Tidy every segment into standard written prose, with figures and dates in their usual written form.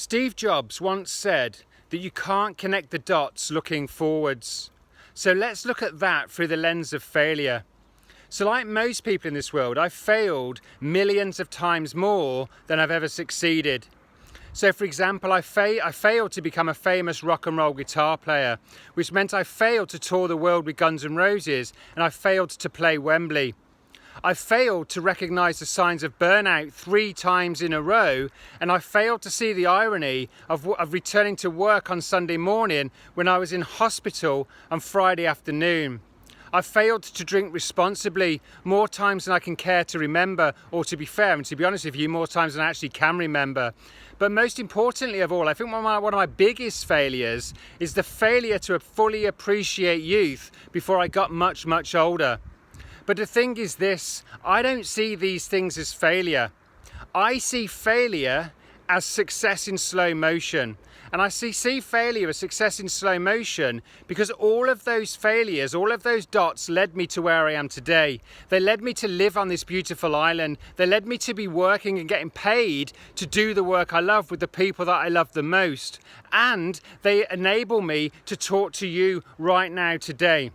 Steve Jobs once said that you can't connect the dots looking forwards. So let's look at that through the lens of failure. So like most people in this world, I've failed millions of times more than I've ever succeeded. So for example, I failed to become a famous rock and roll guitar player, which meant I failed to tour the world with Guns N' Roses, and I failed to play Wembley. I failed to recognise the signs of burnout 3 times in a row, and I failed to see the irony of returning to work on Sunday morning when I was in hospital on Friday afternoon. I failed to drink responsibly more times than I can care to remember, or to be fair, and to be honest with you, more times than I actually can remember. But most importantly of all, I think one of my biggest failures is the failure to fully appreciate youth before I got much older. But the thing is this, I don't see these things as failure. I see failure as success in slow motion. And I see failure as success in slow motion because all of those failures, all of those dots led me to where I am today. They led me to live on this beautiful island. They led me to be working and getting paid to do the work I love with the people that I love the most. And they enable me to talk to you right now today.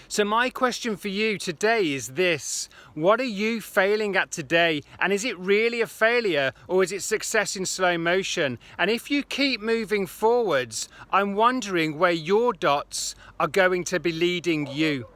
So my question for you today is this: what are you failing at today? And is it really a failure, or is it success in slow motion? And if you keep moving forwards, I'm wondering where your dots are going to be leading you.